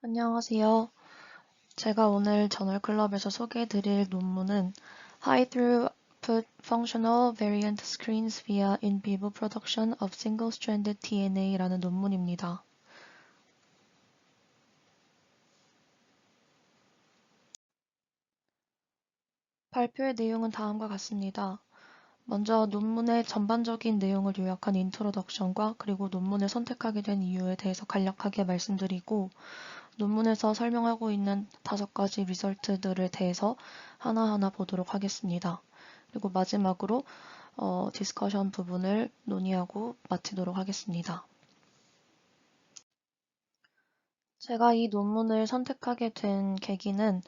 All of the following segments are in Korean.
안녕하세요. 제가 오늘 저널클럽에서 소개해드릴 논문은 High Throughput Functional Variant Screens via In Vivo Production of Single-Stranded DNA라는 논문입니다. 발표의 내용은 다음과 같습니다. 먼저 논문의 전반적인 내용을 요약한 인트로덕션과 그리고 논문을 선택하게 된 이유에 대해서 간략하게 말씀드리고 논문에서 설명하고 있는 5가지 리설트들에 대해서 하나하나 보도록 하겠습니다. 그리고 마지막으로 디스커션 부분을 논의하고 마치도록 하겠습니다. 제가 이 논문을 선택하게 된 계기는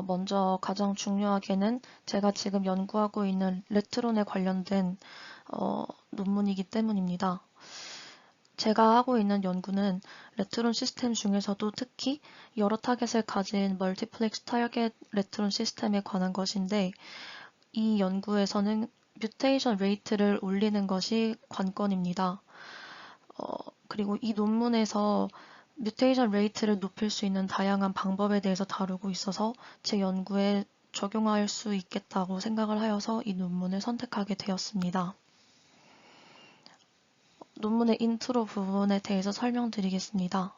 먼저 가장 중요하게는 제가 지금 연구하고 있는 레트론에 관련된 논문이기 때문입니다. 제가 하고 있는 연구는 레트론 시스템 중에서도 특히 여러 타겟을 가진 멀티플렉스 타겟 레트론 시스템에 관한 것인데 이 연구에서는 뮤테이션 레이트를 올리는 것이 관건입니다. 그리고 이 논문에서 뮤테이션 레이트를 높일 수 있는 다양한 방법에 대해서 다루고 있어서 제 연구에 적용할 수 있겠다고 생각을 하여서 이 논문을 선택하게 되었습니다. 논문의 인트로 부분에 대해서 설명드리겠습니다.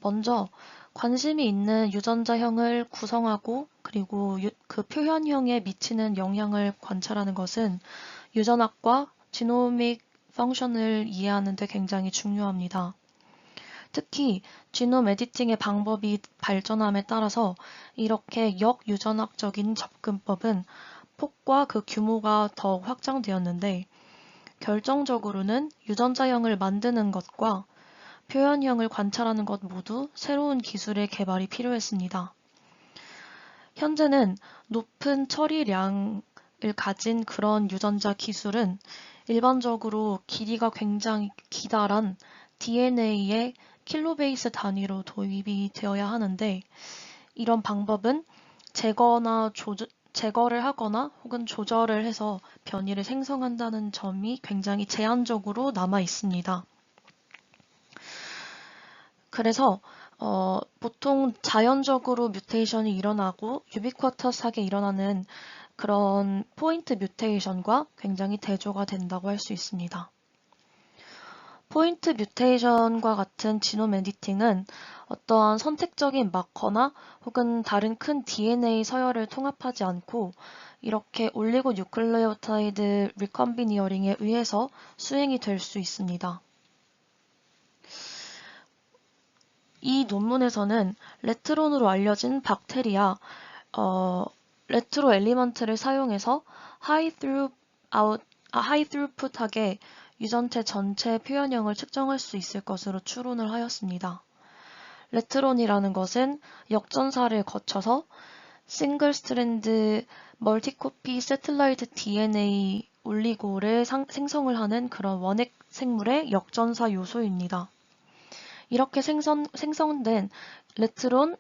먼저 관심이 있는 유전자형을 구성하고 그리고 그 표현형에 미치는 영향을 관찰하는 것은 유전학과 지노믹 펑션을 이해하는 데 굉장히 중요합니다. 특히 지놈 에디팅의 방법이 발전함에 따라서 이렇게 역유전학적인 접근법은 폭과 그 규모가 더욱 확장되었는데 결정적으로는 유전자형을 만드는 것과 표현형을 관찰하는 것 모두 새로운 기술의 개발이 필요했습니다. 현재는 높은 처리량을 가진 그런 유전자 기술은 일반적으로 길이가 굉장히 기다란 DNA의 킬로베이스 단위로 도입이 되어야 하는데 이런 방법은 제거를 하거나 혹은 조절을 해서 변이를 생성한다는 점이 굉장히 제한적으로 남아 있습니다. 그래서 보통 자연적으로 뮤테이션이 일어나고 유비쿼터스하게 일어나는 그런 포인트 뮤테이션과 굉장히 대조가 된다고 할 수 있습니다. 포인트 뮤테이션과 같은 지놈 에디팅은 어떠한 선택적인 마커나 혹은 다른 큰 DNA 서열을 통합하지 않고 이렇게 올리고 뉴클레오타이드 리컨비니어링에 의해서 수행이 될 수 있습니다. 이 논문에서는 레트론으로 알려진 박테리아, 레트로 엘리먼트를 사용해서 하이 throughput하게 유전체 전체 표현형을 측정할 수 있을 것으로 추론을 하였습니다. 레트론이라는 것은 역전사를 거쳐서 싱글 스트랜드 멀티코피 세틀라이트 DNA 올리고를 생성을 하는 그런 원핵 생물의 역전사 요소입니다. 이렇게 생성된 레트론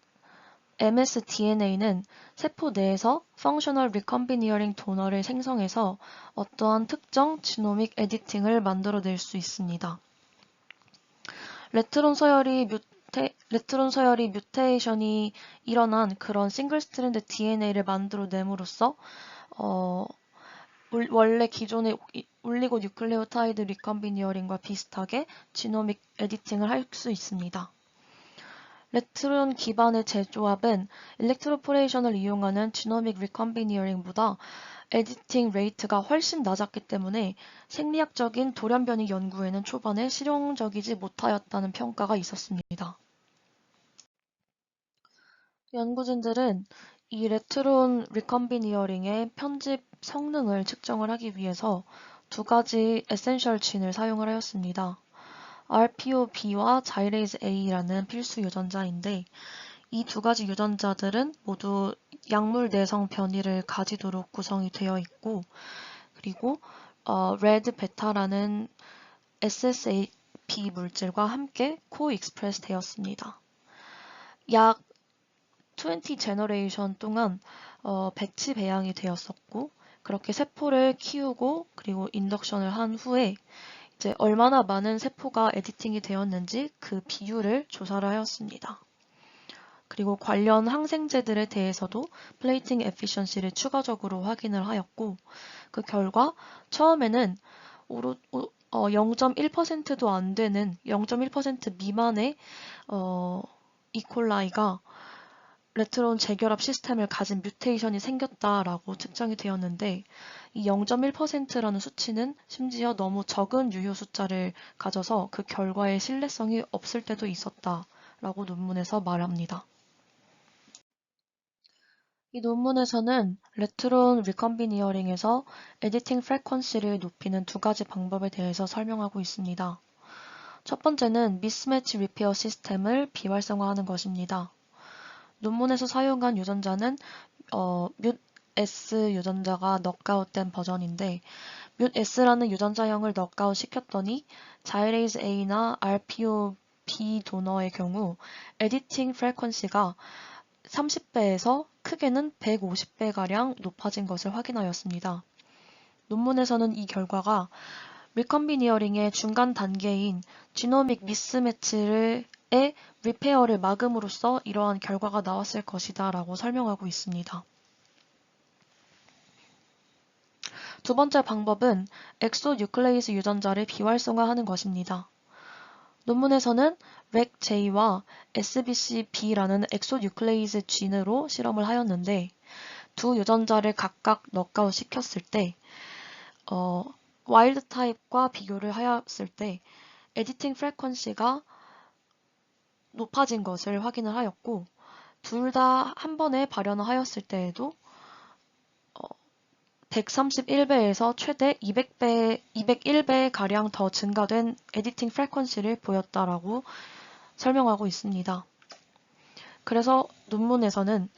msDNA는 세포 내에서 펑셔널 리컨비니어링 도너를 생성해서 어떠한 특정 지노믹 에디팅을 만들어낼 수 있습니다. 레트론 서열이 뮤테이션이 일어난 그런 싱글 스트랜드 DNA를 만들어냄으로써 원래 기존의 올리고 뉴클레오타이드 리컨비니어링과 비슷하게 지노믹 에디팅을 할 수 있습니다. 레트론 기반의 재조합은 일렉트로포레이션을 이용하는 지노믹 리컨비니어링보다 에디팅 레이트가 훨씬 낮았기 때문에 생리학적인 돌연변이 연구에는 초반에 실용적이지 못하였다는 평가가 있었습니다. 연구진들은 이 레트론 리컨비니어링의 편집 성능을 측정을 하기 위해서 2가지 에센셜 진을 사용을 하였습니다. RPOB와 자이레이즈 A라는 필수 유전자인데 이 2가지 유전자들은 모두 약물 내성 변이를 가지도록 구성이 되어 있고 그리고 레드 베타라는 SSAP 물질과 함께 코익스프레스 되었습니다. 약 20 제너레이션 동안 배치 배양이 되었었고 그렇게 세포를 키우고 그리고 인덕션을 한 후에 이제 얼마나 많은 세포가 에디팅이 되었는지 그 비율을 조사를 하였습니다. 그리고 관련 항생제들에 대해서도 플레이팅 에피션시를 추가적으로 확인을 하였고, 그 결과 처음에는 0.1%도 안 되는 0.1% 미만의 이콜라이가 레트론 재결합 시스템을 가진 뮤테이션이 생겼다라고 측정이 되었는데, 이 0.1%라는 수치는 심지어 너무 적은 유효 숫자를 가져서 그 결과에 신뢰성이 없을 때도 있었다라고 논문에서 말합니다. 이 논문에서는 레트론 리컨비니어링에서 에디팅 프리퀀시를 높이는 두 가지 방법에 대해서 설명하고 있습니다. 첫 번째는 미스매치 리페어 시스템을 비활성화하는 것입니다. 논문에서 사용한 유전자는 뮤S 유전자가 넉아웃된 버전인데, 뮤S라는 유전자형을 넉아웃 시켰더니 자이레이즈 A나 RPO-B 도너의 경우 에디팅 프리퀀시가 30배에서 크게는 150배가량 높아진 것을 확인하였습니다. 논문에서는 이 결과가 리컨비니어링의 중간 단계인 지노믹 미스매치의 리페어를 막음으로써 이러한 결과가 나왔을 것이다 라고 설명하고 있습니다. 두 번째 방법은 엑소뉴클레이스 유전자를 비활성화하는 것입니다. 논문에서는 REC-J와 SBC-B라는 엑소뉴클레이즈 진으로 실험을 하였는데, 두 유전자를 각각 넉아웃 시켰을 때 와일드 타입과 비교를 하였을 때 에디팅 프리퀀시가 높아진 것을 확인을 하였고, 둘 다 한 번에 발현을 하였을 때에도 131배에서 최대 201배가량 더 증가된 에디팅 프리퀀시를 보였다라고 설명하고 있습니다. 그래서 논문에서는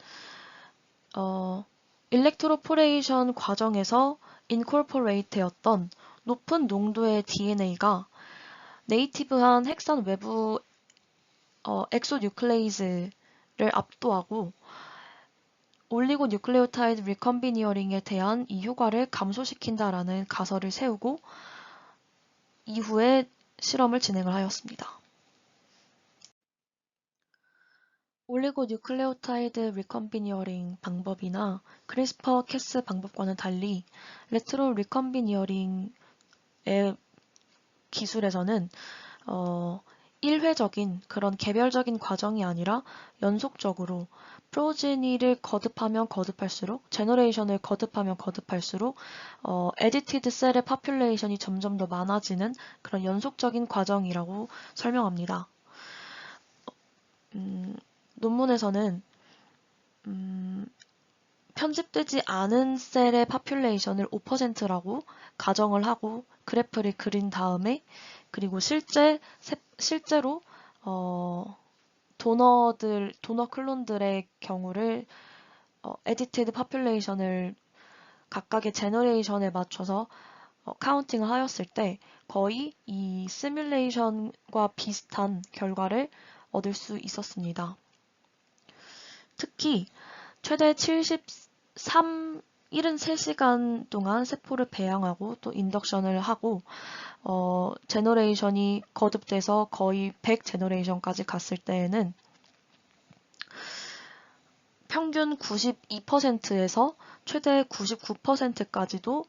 일렉트로포레이션 과정에서 인콜포레이트 되었던 높은 농도의 DNA가 네이티브한 핵산 외부 엑소뉴클레이즈를 압도하고 올리고뉴클레오타이드 리컨비니어링에 대한 이 효과를 감소시킨다라는 가설을 세우고 이후에 실험을 진행을 하였습니다. 올리고뉴클레오타이드 리컨비니어링 방법이나 크리스퍼 캐스 방법과는 달리 레트로 리컨비니어링의 기술에서는 1회적인 그런 개별적인 과정이 아니라 연속적으로 프로제니를 거듭하면 거듭할수록, 제너레이션을 거듭하면 거듭할수록 에디티드 셀의 파퓰레이션이 점점 더 많아지는 그런 연속적인 과정이라고 설명합니다. 논문에서는 편집되지 않은 셀의 파퓰레이션을 5%라고 가정을 하고 그래프를 그린 다음에, 그리고 실제로 도너 클론들의 경우를 에디티드 파퓰레이션을 각각의 제너레이션에 맞춰서 카운팅을 하였을 때 거의 이 시뮬레이션과 비슷한 결과를 얻을 수 있었습니다. 특히 최대 73시간 동안 세포를 배양하고 또 인덕션을 하고 제너레이션이 거듭돼서 거의 100 제너레이션까지 갔을 때에는 평균 92%에서 최대 99%까지도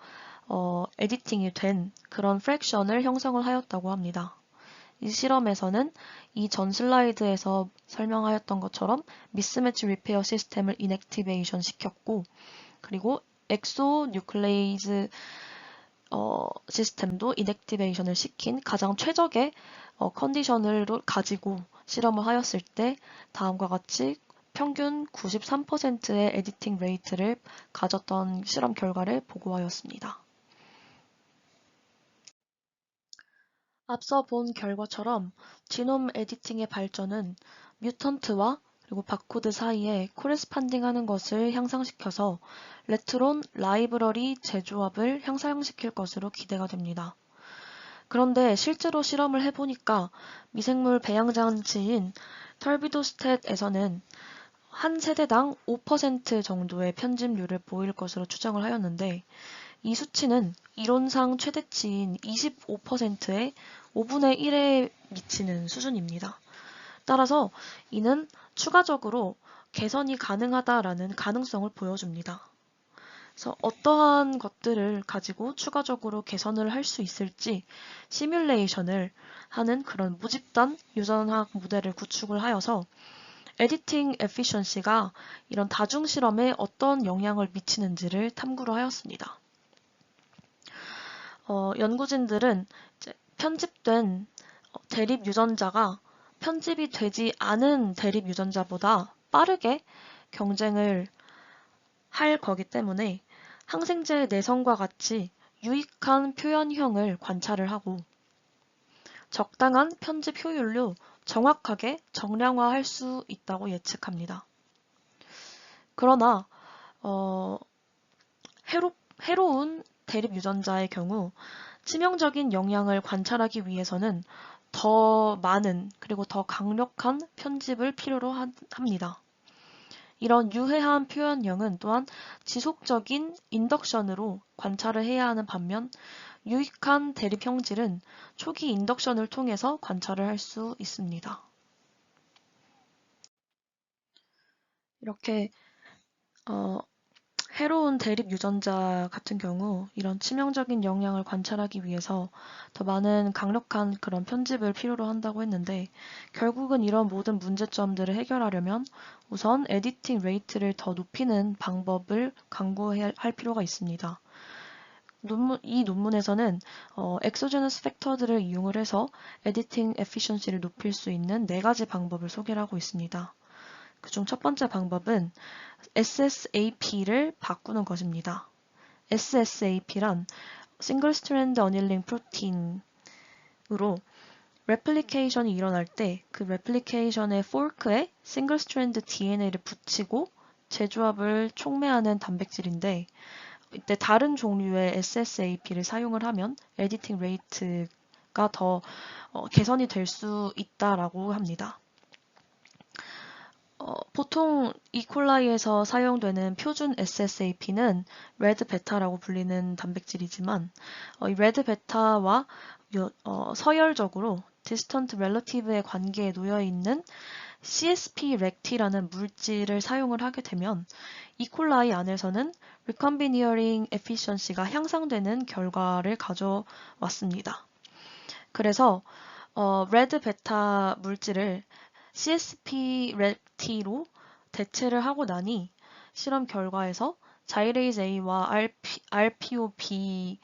에디팅이 된 그런 프랙션을 형성을 하였다고 합니다. 이 실험에서는 이 전 슬라이드에서 설명하였던 것처럼 미스매치 리페어 시스템을 인액티베이션 시켰고, 그리고 엑소 뉴클레이즈 시스템도 인액티베이션을 시킨 가장 최적의 컨디션을 가지고 실험을 하였을 때 다음과 같이 평균 93%의 에디팅 레이트를 가졌던 실험 결과를 보고하였습니다. 앞서 본 결과처럼 지놈 에디팅의 발전은 뮤턴트와 그리고 바코드 사이에 코레스판딩하는 것을 향상시켜서 레트론 라이브러리 재조합을 향상시킬 것으로 기대가 됩니다. 그런데 실제로 실험을 해보니까 미생물 배양장치인 털비도스탯에서는 한 세대당 5% 정도의 편집률을 보일 것으로 추정을 하였는데, 이 수치는 이론상 최대치인 25%의 5분의 1에 미치는 수준입니다. 따라서 이는 추가적으로 개선이 가능하다라는 가능성을 보여줍니다. 그래서 어떠한 것들을 가지고 추가적으로 개선을 할 수 있을지 시뮬레이션을 하는 그런 모집단 유전학 모델을 구축을 하여서 에디팅 에피션시가 이런 다중 실험에 어떤 영향을 미치는지를 탐구를 하였습니다. 연구진들은 이제 편집된 대립 유전자가 편집이 되지 않은 대립 유전자보다 빠르게 경쟁을 할 거기 때문에 항생제의 내성과 같이 유익한 표현형을 관찰을 하고 적당한 편집 효율로 정확하게 정량화할 수 있다고 예측합니다. 그러나 해로운 대립 유전자의 경우 치명적인 영향을 관찰하기 위해서는 더 많은 그리고 더 강력한 편집을 필요로 합니다. 이런 유해한 표현형은 또한 지속적인 인덕션으로 관찰을 해야 하는 반면 유익한 대립 형질은 초기 인덕션을 통해서 관찰을 할 수 있습니다. 이렇게 해로운 대립 유전자 같은 경우 이런 치명적인 영향을 관찰하기 위해서 더 많은 강력한 그런 편집을 필요로 한다고 했는데 결국은 이런 모든 문제점들을 해결하려면 우선 에디팅 레이트를 더 높이는 방법을 강구할 필요가 있습니다. 이 논문에서는 엑소제너스 팩터들을 이용을 해서 에디팅 에피션시를 높일 수 있는 4가지 방법을 소개를 하고 있습니다. 그중 첫 번째 방법은 SSAP를 바꾸는 것입니다. SSAP란 싱글 스트랜드 어닐링 프로틴으로 레플리케이션이 일어날 때 그 레플리케이션의 포크에 싱글 스트랜드 DNA를 붙이고 재조합을 촉매하는 단백질인데 이때 다른 종류의 SSAP를 사용을 하면 에디팅 레이트가 더 개선이 될 수 있다라고 합니다. 보통 이콜라이에서 사용되는 표준 SSAP는 레드 베타라고 불리는 단백질이지만 이 레드 베타와 서열적으로 디스턴트 렐러티브의 관계에 놓여 있는 CSP 렉티라는 물질을 사용을 하게 되면 이콜라이 안에서는 리컨비니어링 에피션시가 향상되는 결과를 가져왔습니다. 그래서 레드 베타 물질을 CSP 렉티로 대체를 하고 나니 실험 결과에서 자이레이즈 A와 RPOB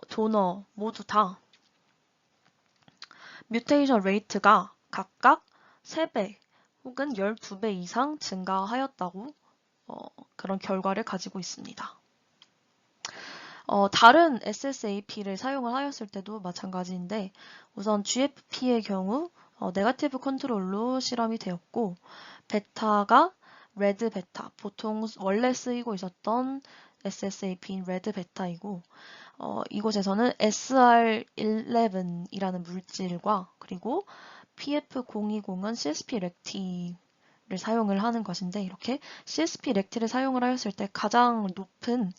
도너 모두 다 뮤테이션 레이트가 각각 3배 혹은 12배 이상 증가하였다고 그런 결과를 가지고 있습니다. 다른 SSAP를 사용을 하였을 때도 마찬가지인데 우선 GFP의 경우 네거티브 컨트롤로 실험이 되었고 베타가 레드 베타, 보통 원래 쓰이고 있었던 SSAP인 레드 베타이고 이곳에서는 SR11이라는 물질과 그리고 PF020은 CSP 렉티를 사용을 하는 것인데 이렇게 CSP 렉티를 사용을 하였을 때 가장 높은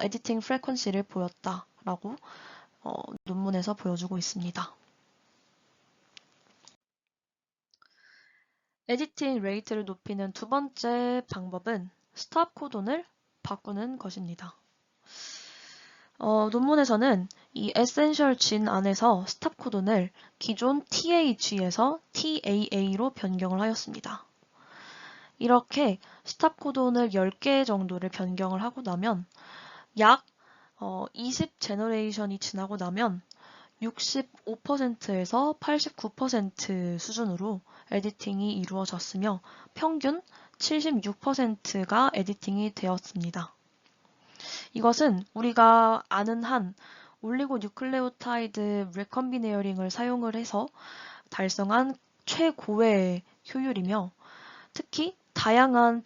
에디팅 프리퀀시를 보였다라고 논문에서 보여주고 있습니다. 에디팅 레이트를 높이는 두 번째 방법은 스탑 코돈을 바꾸는 것입니다. 논문에서는 이 에센셜 진 안에서 스탑 코돈을 기존 TH에서 TAA로 변경을 하였습니다. 이렇게 스탑 코돈을 10개 정도를 변경을 하고 나면 약 20 제너레이션이 지나고 나면 65%에서 89% 수준으로 에디팅이 이루어졌으며 평균 76%가 에디팅이 되었습니다. 이것은 우리가 아는 한 올리고 뉴클레오타이드 리컨비네어링을 사용을 해서 달성한 최고의 효율이며 특히 다양한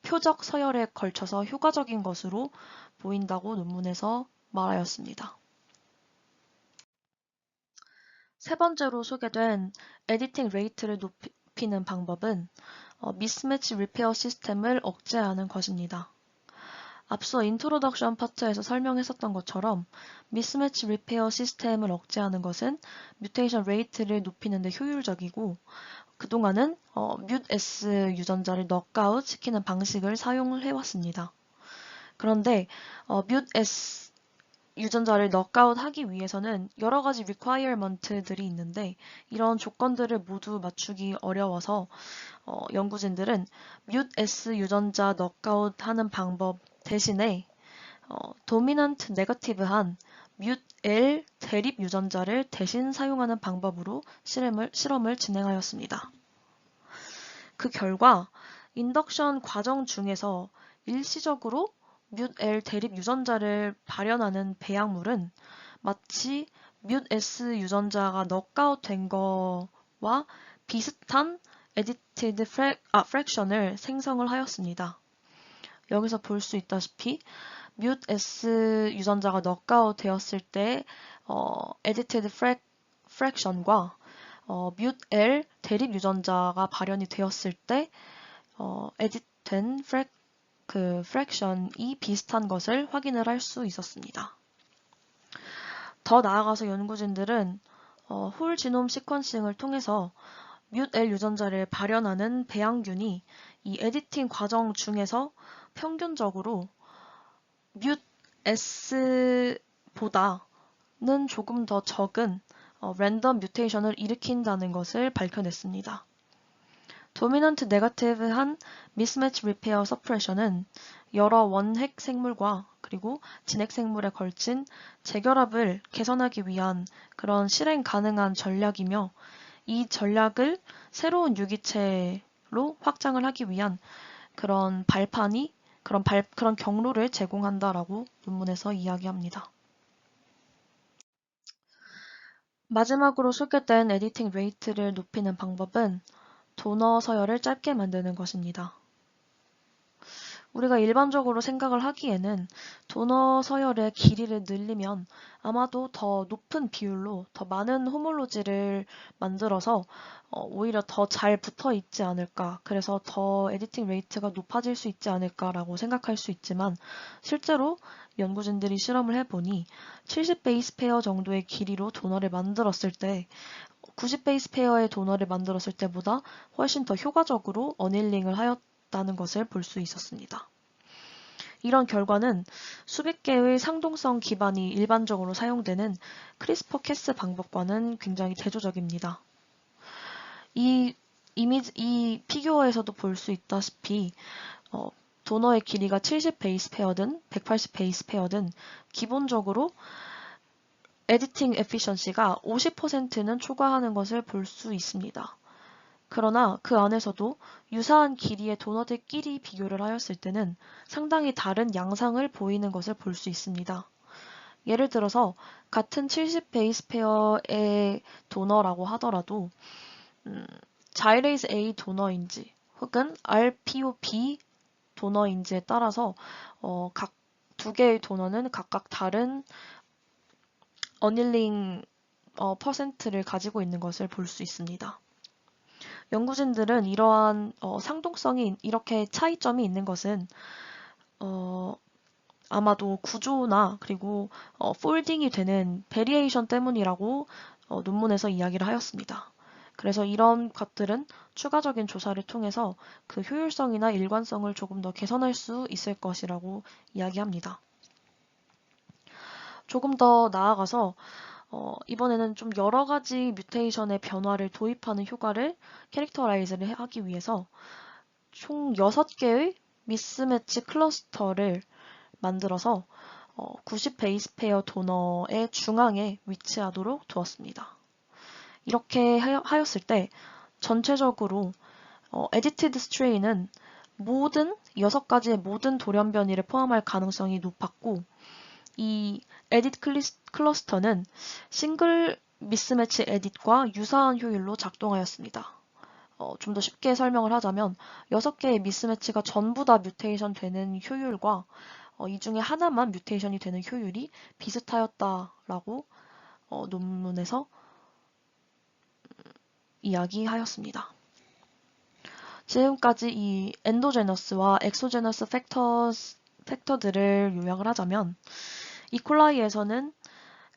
표적 서열에 걸쳐서 효과적인 것으로 보인다고 논문에서 말하였습니다. 세 번째로 소개된 에디팅 레이트를 높이는 방법은 미스매치 리페어 시스템을 억제하는 것입니다. 앞서 인트로덕션 파트에서 설명했었던 것처럼 미스매치 리페어 시스템을 억제하는 것은 뮤테이션 레이트를 높이는 데 효율적이고 그동안은 뮤S 유전자를 넉아웃 시키는 방식을 사용을 해왔습니다. 그런데 뮤S 유전자를 넉아웃 하기 위해서는 여러 가지 requirement들이 있는데 이런 조건들을 모두 맞추기 어려워서 연구진들은 뮤S 유전자 넉아웃 하는 방법 대신에 도미넌트 네거티브한 뮤L 대립 유전자를 대신 사용하는 방법으로 실험을 진행하였습니다. 그 결과 인덕션 과정 중에서 일시적으로 뮤L 대립 유전자를 발현하는 배양물은 마치 뮤S 유전자가 넉아웃 된 거와 비슷한 에디티드 프랙션을 생성을 하였습니다. 여기서 볼 수 있다시피 뮤S 유전자가 넉아웃 되었을 때 에디티드 프랙션과 뮤L 대립 유전자가 발현이 되었을 때 에디트된 프랙션이 비슷한 것을 확인을 할 수 있었습니다. 더 나아가서 연구진들은 홀 지놈 시퀀싱을 통해서 뮤L 유전자를 발현하는 배양균이 이 에디팅 과정 중에서 평균적으로 뮤S보다는 조금 더 적은 랜덤 뮤테이션을 일으킨다는 것을 밝혀냈습니다. 도미넌트 네거티브한 미스매치 리페어 서프레션은 여러 원핵 생물과 그리고 진핵 생물에 걸친 재결합을 개선하기 위한 그런 실행 가능한 전략이며 이 전략을 새로운 유기체로 확장을 하기 위한 그런 그런 경로를 제공한다라고 논문에서 이야기합니다. 마지막으로 소개된 에디팅 레이트를 높이는 방법은 도너 서열을 짧게 만드는 것입니다. 우리가 일반적으로 생각을 하기에는 도너 서열의 길이를 늘리면 아마도 더 높은 비율로 더 많은 호몰로지를 만들어서 오히려 더 잘 붙어 있지 않을까, 그래서 더 에디팅 레이트가 높아질 수 있지 않을까라고 생각할 수 있지만 실제로 연구진들이 실험을 해보니 70 베이스 페어 정도의 길이로 도너를 만들었을 때 90 베이스 페어의 도너를 만들었을 때보다 훨씬 더 효과적으로 어닐링을 하였다는 것을 볼 수 있었습니다. 이런 결과는 수백 개의 상동성 기반이 일반적으로 사용되는 크리스퍼-캐스 방법과는 굉장히 대조적입니다. 이 피규어에서도 볼 수 있다시피 도너의 길이가 70 베이스 페어든 180 베이스 페어든 기본적으로 에디팅 에피션시가 50%는 초과하는 것을 볼 수 있습니다. 그러나 그 안에서도 유사한 길이의 도너들끼리 비교를 하였을 때는 상당히 다른 양상을 보이는 것을 볼 수 있습니다. 예를 들어서 같은 70 베이스 페어의 도너라고 하더라도 자이레이스 A 도너인지 혹은 RPOB 도너인지에 따라서 각 두 개의 도너는 각각 다른 어닐링 퍼센트를 가지고 있는 것을 볼 수 있습니다. 연구진들은 이러한 상동성이 이렇게 차이점이 있는 것은 아마도 구조나 그리고 폴딩이 되는 베리에이션 때문이라고 논문에서 이야기를 하였습니다. 그래서 이런 것들은 추가적인 조사를 통해서 그 효율성이나 일관성을 조금 더 개선할 수 있을 것이라고 이야기합니다. 조금 더 나아가서 이번에는 좀 여러 가지 뮤테이션의 변화를 도입하는 효과를 캐릭터라이즈를 하기 위해서 총 6개의 미스매치 클러스터를 만들어서 90 베이스 페어 도너의 중앙에 위치하도록 두었습니다. 이렇게 하였을 때 전체적으로 에디티드 스트레인은 모든 6가지의 모든 돌연 변이를 포함할 가능성이 높았고 이 에딧 클러스터는 싱글 미스매치 에딧과 유사한 효율로 작동하였습니다. 좀 더 쉽게 설명을 하자면 6개의 미스매치가 전부 다 뮤테이션 되는 효율과 이 중에 하나만 뮤테이션이 되는 효율이 비슷하였다라고 논문에서 이야기하였습니다. 지금까지 이 엔도제너스와 엑소제너스 팩터들을 요약을 하자면 이콜라이에서는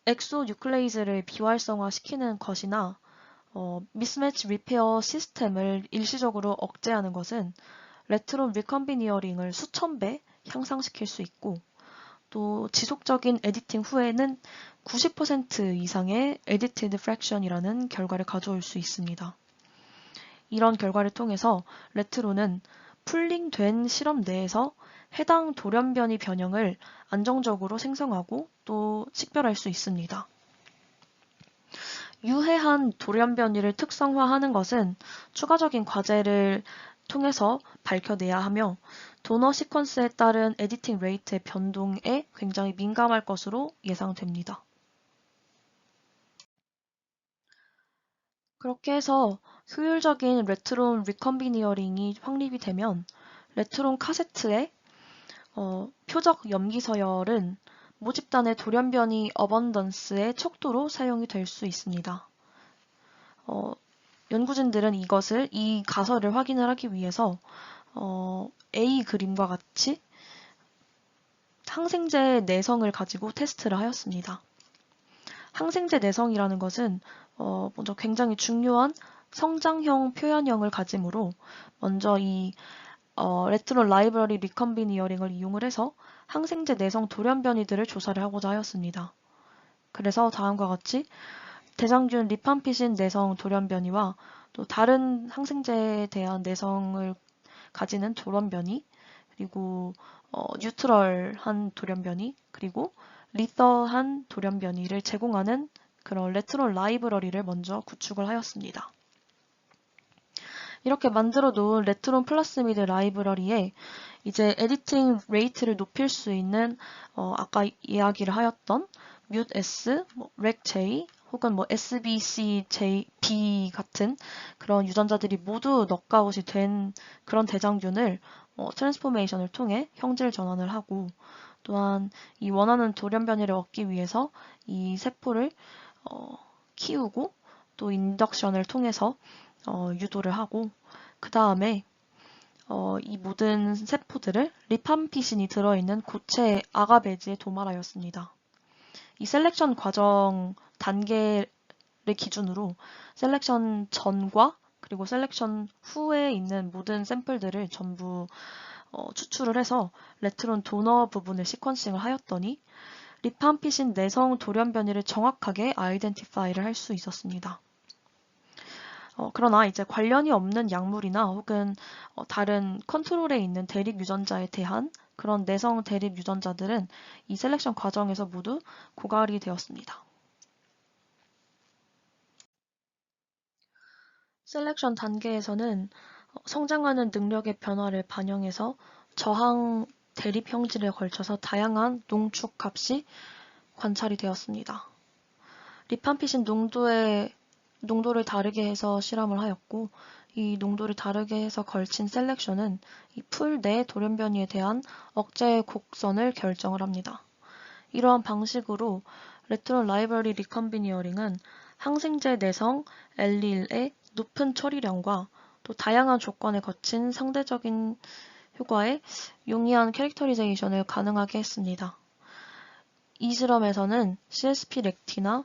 엑소 뉴클레이즈를 비활성화시키는 것이나 미스매치 리페어 시스템을 일시적으로 억제하는 것은 레트론 리컨비니어링을 수천 배 향상시킬 수 있고 또 지속적인 에디팅 후에는 90% 이상의 에디티드 프랙션이라는 결과를 가져올 수 있습니다. 이런 결과를 통해서 레트론은 풀링된 실험 내에서 해당 돌연변이 변형을 안정적으로 생성하고 또 식별할 수 있습니다. 유해한 돌연변이를 특성화하는 것은 추가적인 과제를 통해서 밝혀내야 하며 도너 시퀀스에 따른 에디팅 레이트의 변동에 굉장히 민감할 것으로 예상됩니다. 그렇게 해서 효율적인 레트론 리컨비니어링이 확립이 되면 레트론 카세트의 표적 염기 서열은 모집단의 돌연변이 어번던스의 척도로 사용이 될 수 있습니다. 연구진들은 이 가설을 확인을 하기 위해서 A 그림과 같이 항생제 내성을 가지고 테스트를 하였습니다. 항생제 내성이라는 것은 먼저 굉장히 중요한 성장형 표현형을 가지므로 먼저 이 레트론 라이브러리 리컨비니어링을 이용을 해서 항생제 내성 돌연변이들을 조사를 하고자 하였습니다. 그래서 다음과 같이 대장균 리팜피신 내성 돌연변이와 또 다른 항생제에 대한 내성을 가지는 돌연변이, 그리고 뉴트럴한 돌연변이, 그리고 리더한 돌연변이를 제공하는 그런 레트론 라이브러리를 먼저 구축을 하였습니다. 이렇게 만들어 놓은 레트론 플라스미드 라이브러리에 이제 에디팅 레이트를 높일 수 있는 아까 이야기를 하였던 뮤트-S, 렉-J 혹은 SBC-B 같은 그런 유전자들이 모두 넉아웃이 된 그런 대장균을 트랜스포메이션을 통해 형질 전환을 하고 또한 이 원하는 돌연변이를 얻기 위해서 이 세포를 키우고 또 인덕션을 통해서 유도를 하고 그 다음에 이 모든 세포들을 리팜피신이 들어있는 고체 아가베지에 도말하였습니다. 이 셀렉션 과정 단계를 기준으로 셀렉션 전과 그리고 셀렉션 후에 있는 모든 샘플들을 전부 추출을 해서 레트론 도너 부분을 시퀀싱을 하였더니 리팜피신 내성 돌연변이를 정확하게 아이덴티파이를 할 수 있었습니다. 그러나 이제 관련이 없는 약물이나 혹은 다른 컨트롤에 있는 대립 유전자에 대한 그런 내성 대립 유전자들은 이 셀렉션 과정에서 모두 고갈이 되었습니다. 셀렉션 단계에서는 성장하는 능력의 변화를 반영해서 저항 대립 형질에 걸쳐서 다양한 농축 값이 관찰이 되었습니다. 리팜피신 농도를 다르게 해서 실험을 하였고 이 농도를 다르게 해서 걸친 셀렉션은 이 풀 내 돌연변이에 대한 억제 곡선을 결정을 합니다. 이러한 방식으로 레트론 라이브러리 리컨비니어링은 항생제 내성 엘릴의 높은 처리량과 또 다양한 조건에 거친 상대적인 효과에 용이한 캐릭터리제이션을 가능하게 했습니다. 이 실험에서는 CSP 렉티나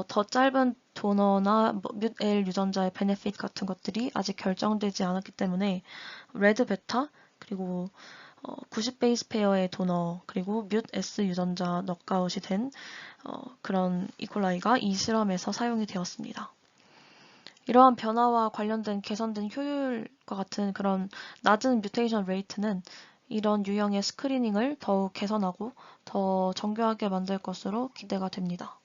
더 짧은 도너나 뮤트-L 유전자의 베네핏 같은 것들이 아직 결정되지 않았기 때문에 레드 베타 그리고 90 베이스 페어의 도너 그리고 뮤트-S 유전자 넉아웃이 된 그런 이콜라이가 이 실험에서 사용이 되었습니다. 이러한 변화와 관련된 개선된 효율과 같은 그런 낮은 뮤테이션 레이트는 이런 유형의 스크리닝을 더욱 개선하고 더 정교하게 만들 것으로 기대가 됩니다.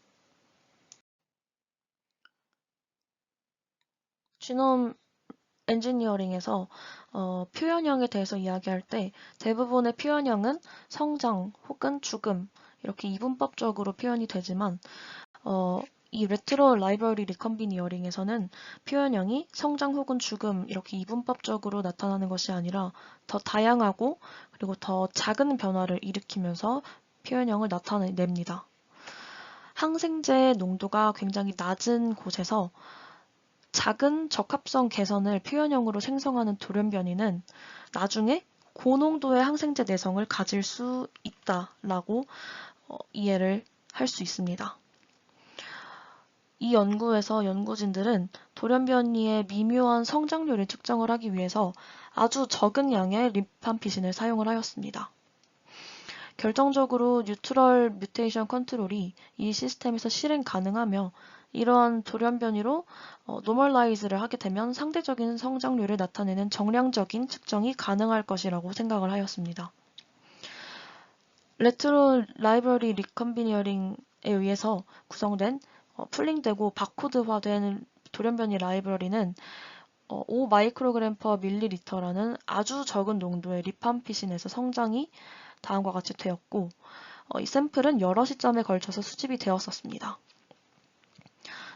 지놈 엔지니어링에서 표현형에 대해서 이야기할 때 대부분의 표현형은 성장 혹은 죽음 이렇게 이분법적으로 표현이 되지만 이 레트로 라이브러리 리컨비니어링에서는 표현형이 성장 혹은 죽음 이렇게 이분법적으로 나타나는 것이 아니라 더 다양하고 그리고 더 작은 변화를 일으키면서 표현형을 나타냅니다. 항생제 농도가 굉장히 낮은 곳에서 작은 적합성 개선을 표현형으로 생성하는 돌연변이는 나중에 고농도의 항생제 내성을 가질 수 있다라고 이해를 할 수 있습니다. 이 연구에서 연구진들은 돌연변이의 미묘한 성장률을 측정을 하기 위해서 아주 적은 양의 리팜피신을 사용을 하였습니다. 결정적으로 뉴트럴 뮤테이션 컨트롤이 이 시스템에서 실행 가능하며 이러한 돌연변이로 노멀라이즈를 하게 되면 상대적인 성장률을 나타내는 정량적인 측정이 가능할 것이라고 생각을 하였습니다. 레트로 라이브러리 리컨비니어링에 의해서 구성된 풀링되고 바코드화된 돌연변이 라이브러리는 5 마이크로그램 퍼 밀리리터라는 아주 적은 농도의 리팜피신에서 성장이 다음과 같이 되었고 이 샘플은 여러 시점에 걸쳐서 수집이 되었었습니다.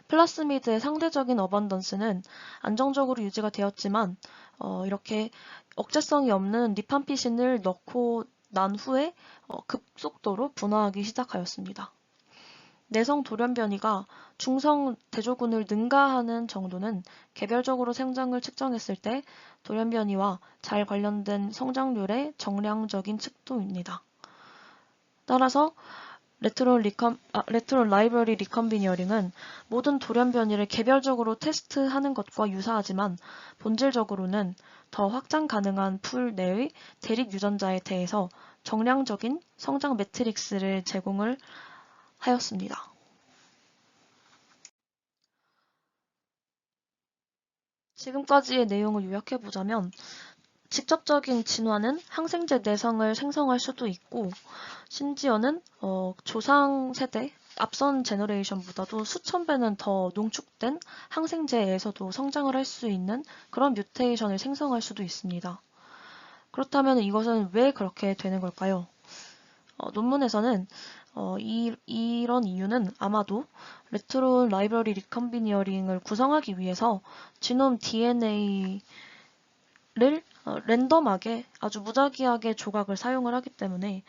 플라스미드의 상대적인 어반던스는 안정적으로 유지가 되었지만 이렇게 억제성이 없는 리팜피신을 넣고 난 후에 급속도로 분화하기 시작하였습니다. 내성 돌연변이가 중성 대조군을 능가하는 정도는 개별적으로 성장을 측정했을 때 돌연변이와 잘 관련된 성장률의 정량적인 측도입니다. 따라서 레트로 라이브러리 리컨비니어링은 모든 돌연변이를 개별적으로 테스트하는 것과 유사하지만 본질적으로는 더 확장 가능한 풀 내의 대립 유전자에 대해서 정량적인 성장 매트릭스를 제공을 하였습니다. 지금까지의 내용을 요약해보자면 직접적인 진화는 항생제 내성을 생성할 수도 있고 심지어는 조상 세대, 앞선 제너레이션보다도 수천 배는 더 농축된 항생제에서도 성장을 할 수 있는 그런 뮤테이션을 생성할 수도 있습니다. 그렇다면 이것은 왜 그렇게 되는 걸까요? 논문에서는 이런 이유는 아마도 레트로 라이브러리 리컨비니어링을 구성하기 위해서 지놈 DNA를 랜덤하게 아주 무작위하게 조각을 사용을 하기 때문에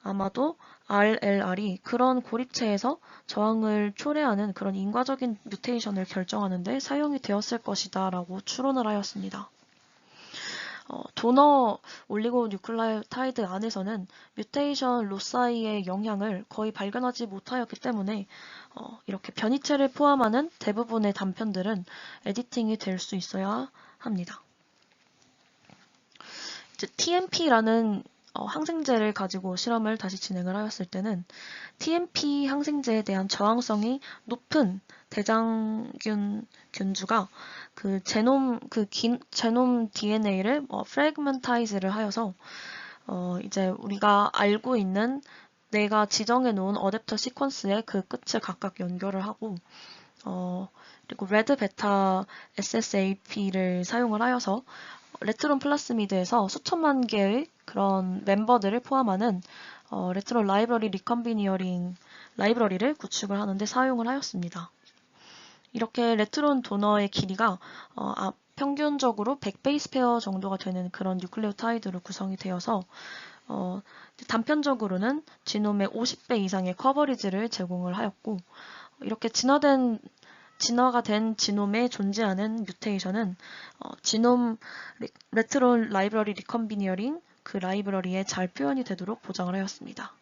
아마도 RLR이 그런 고립체에서 저항을 초래하는 그런 인과적인 뮤테이션을 결정하는 데 사용이 되었을 것이다 라고 추론을 하였습니다. 도너 올리고뉴클레오타이드 안에서는 뮤테이션 로사이의 영향을 거의 발견하지 못하였기 때문에 이렇게 변이체를 포함하는 대부분의 단편들은 에디팅이 될 수 있어야 합니다. 이제 TMP라는 항생제를 가지고 실험을 다시 진행을 하였을 때는 TMP 항생제에 대한 저항성이 높은 대장균 균주가 제놈 DNA를 프래그먼타이즈를 하여서 이제 우리가 알고 있는 내가 지정해 놓은 어댑터 시퀀스의 그 끝을 각각 연결을 하고 그리고 레드 베타 SSAP를 사용을 하여서 레트론 플라스미드에서 수천만 개의 그런 멤버들을 포함하는 레트론 라이브러리 리컨비니어링 라이브러리를 구축을 하는데 사용을 하였습니다. 이렇게 레트론 도너의 길이가 평균적으로 100베이스 페어 정도가 되는 그런 뉴클레오타이드로 구성이 되어서 단편적으로는 지놈의 50배 이상의 커버리지를 제공을 하였고 이렇게 진화가 된 지놈에 존재하는 뮤테이션은 레트론 라이브러리 리컨비니어링 그 라이브러리에 잘 표현이 되도록 보장을 하였습니다.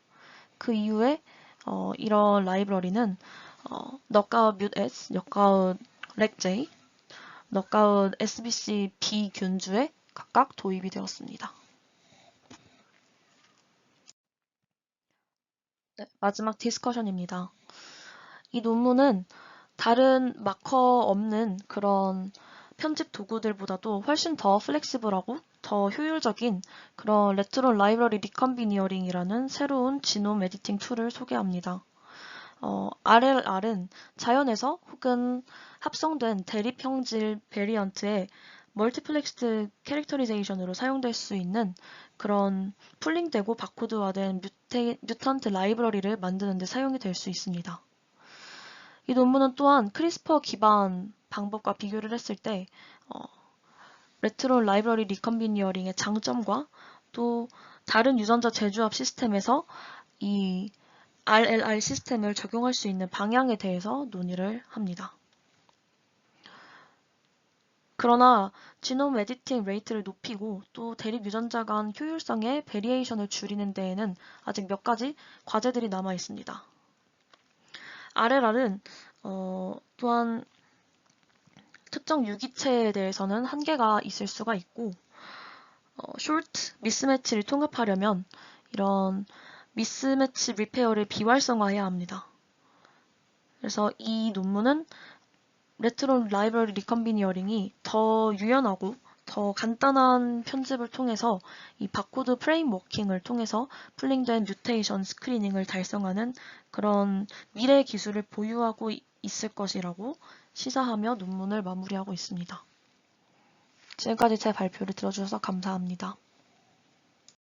그 이후에 이런 라이브러리는 knockout mutS, knockout regJ, knockout SBC B 균주에 각각 도입이 되었습니다. 네, 마지막 디스커션입니다. 이 논문은 다른 마커 없는 그런 편집 도구들보다도 훨씬 더 플렉시블하고 더 효율적인 그런 레트론 라이브러리 리컨비니어링이라는 새로운 지놈 에디팅 툴을 소개합니다. RLR은 자연에서 혹은 합성된 대립 형질 베리언트의 멀티플렉스드 캐릭터리제이션으로 사용될 수 있는 그런 풀링되고 바코드화된 뮤턴트 라이브러리를 만드는 데 사용이 될 수 있습니다. 이 논문은 또한 크리스퍼 기반 방법과 비교를 했을 때 레트론 라이브러리 리컨비니어링의 장점과 또 다른 유전자 재조합 시스템에서 이 RLR 시스템을 적용할 수 있는 방향에 대해서 논의를 합니다. 그러나 지놈 에디팅 레이트를 높이고 또 대립 유전자 간 효율성의 베리에이션을 줄이는 데에는 아직 몇 가지 과제들이 남아 있습니다. RLR은 또한 특정 유기체에 대해서는 한계가 있을 수가 있고 숄트 미스매치를 통합하려면 이런 미스매치 리페어를 비활성화해야 합니다. 그래서 이 논문은 레트론 라이브러리 리컨비니어링이 더 유연하고 더 간단한 편집을 통해서 이 바코드 프레임워킹을 통해서 풀링된 뮤테이션 스크리닝을 달성하는 그런 미래 기술을 보유하고 있을 것이라고 시사하며 논문을 마무리하고 있습니다. 지금까지 제 발표를 들어주셔서 감사합니다.